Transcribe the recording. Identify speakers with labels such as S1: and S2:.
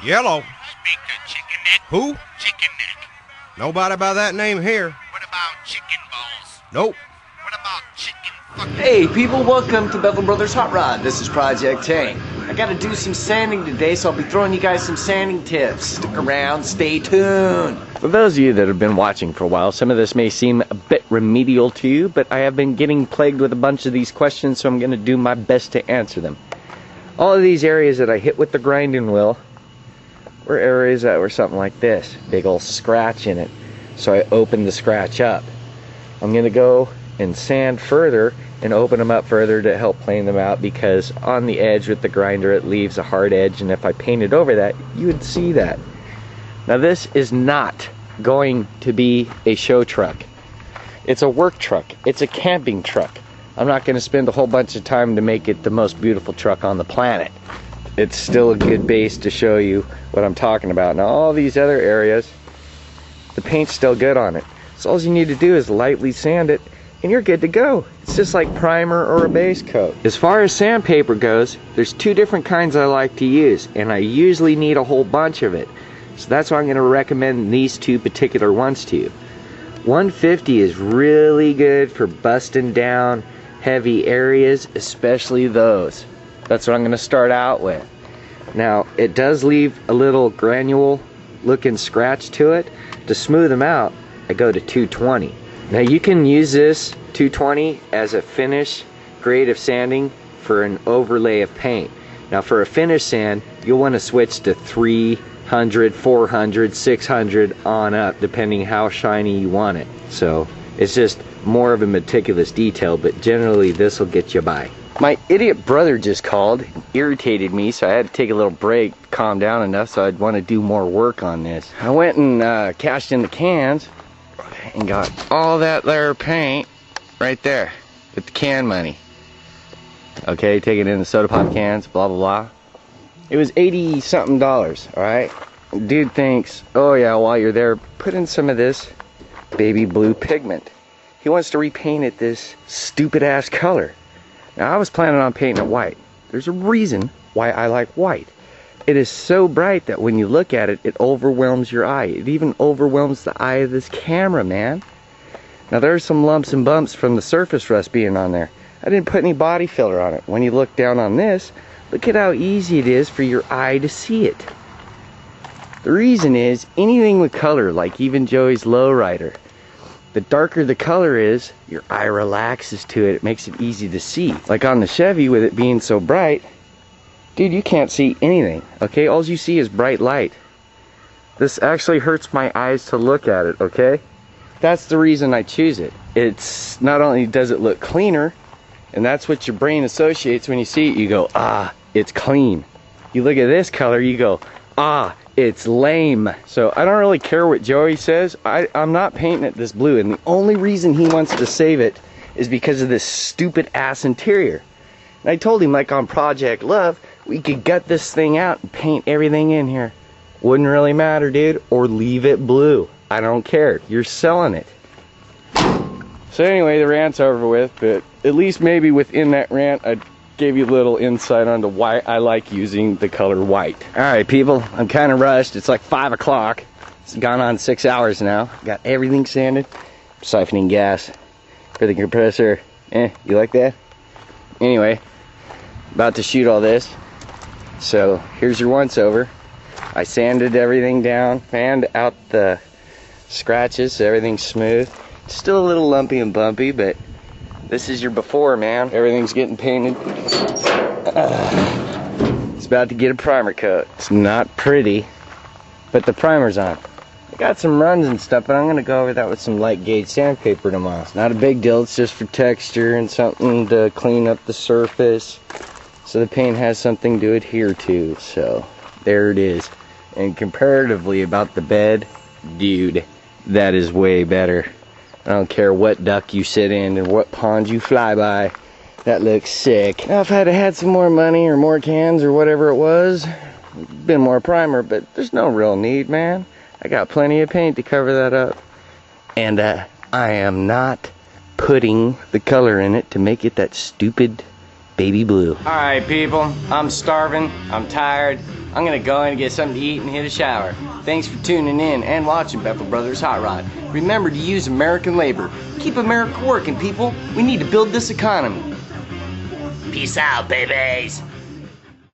S1: Yellow.
S2: Speak to chicken neck.
S1: Who?
S2: Chicken neck.
S1: Nobody by that name here.
S2: What about chicken balls?
S1: Nope.
S2: What about chicken fucking...
S3: Hey people, welcome to Bevel Brothers Hot Rod. This is Project Tank. I gotta do some sanding today, so I'll be throwing you guys some sanding tips. Stick around, stay tuned.
S4: For those of you that have been watching for a while, some of this may seem a bit remedial to you, but I have been getting plagued with a bunch of these questions, so I'm gonna do my best to answer them. All of these areas that I hit with the grinding wheel were areas that were something like this. Big old scratch in it. So I opened the scratch up. I'm gonna go and sand further and open them up further to help plane them out, because on the edge with the grinder it leaves a hard edge, and if I painted over that you would see that. Now this is not going to be a show truck. It's a work truck. It's a camping truck. I'm not going to spend a whole bunch of time to make it the most beautiful truck on the planet. It's still a good base to show you what I'm talking about. Now all these other areas, the paint's still good on it. So all you need to do is lightly sand it and you're good to go. It's just like primer or a base coat. As far as sandpaper goes, there's two different kinds I like to use, and I usually need a whole bunch of it. So that's why I'm going to recommend these two particular ones to you. 150 is really good for busting down heavy areas, especially those. That's what I'm going to start out with. Now it does leave a little granule looking scratch to it. To smooth them out, I go to 220. Now you can use this 220 as a finish grade of sanding for an overlay of paint. Now for a finish sand, you'll want to switch to 300, 400, 600 on up, depending how shiny you want it. So it's just more of a meticulous detail, but generally this will get you by. My idiot brother just called, irritated me, so I had to take a little break, calm down enough so I'd want to do more work on this. I went and cashed in the cans and got all that layer of paint right there with the can money. Okay, take it in the soda pop cans, blah blah blah. It was 80 something dollars, alright? Dude thinks, oh yeah, while you're there, put in some of this baby blue pigment. He wants to repaint it this stupid ass color. Now I was planning on painting it white. There's a reason why I like white. It is so bright that when you look at it, it overwhelms your eye. It even overwhelms the eye of this camera, man. Now there's some lumps and bumps from the surface rust being on there. I didn't put any body filler on it. When you look down on this, look at how easy it is for your eye to see it. The reason is, anything with color, like even Joey's lowrider, the darker the color is, your eye relaxes to it. It makes it easy to see. Like on the Chevy, with it being so bright, dude, you can't see anything, okay? All you see is bright light. This actually hurts my eyes to look at it, okay? That's the reason I choose it. It's not only does it look cleaner, and that's what your brain associates when you see it, you go, ah, it's clean. You look at this color, you go, ah, it's lame. So I don't really care what Joey says. I'm not painting it this blue, and the only reason he wants to save it is because of this stupid ass interior. And I told him, like on Project Love, we could gut this thing out and paint everything in here. Wouldn't really matter, dude. Or leave it blue. I don't care. You're selling it. So anyway, the rant's over with, but at least maybe within that rant, I gave you a little insight onto why I like using the color white. Alright people, I'm kind of rushed. It's like 5 o'clock. It's gone on 6 hours now. Got everything sanded. Siphoning gas for the compressor. You like that? Anyway, about to shoot all this. So here's your once over. I sanded everything down, fanned out the scratches so everything's smooth. It's still a little lumpy and bumpy, but this is your before, man. Everything's getting painted. It's about to get a primer coat. It's not pretty, but the primer's on. I got some runs and stuff, but I'm gonna go over that with some light gauge sandpaper tomorrow. It's not a big deal, it's just for texture and something to clean up the surface so the paint has something to adhere to. So there it is. And comparatively about the bed, dude, that is way better. I don't care what duck you sit in and what pond you fly by, that looks sick. Now if I'd have had some more money or more cans or whatever it was, been more primer, but there's no real need, man. I got plenty of paint to cover that up. And I am not putting the color in it to make it that stupid baby blue.
S3: Alright, people, I'm starving, I'm tired. I'm gonna go in and get something to eat and hit a shower. Thanks for tuning in and watching Bethel Brothers Hot Rod. Remember to use American labor. Keep America working, people. We need to build this economy.
S2: Peace out, babies.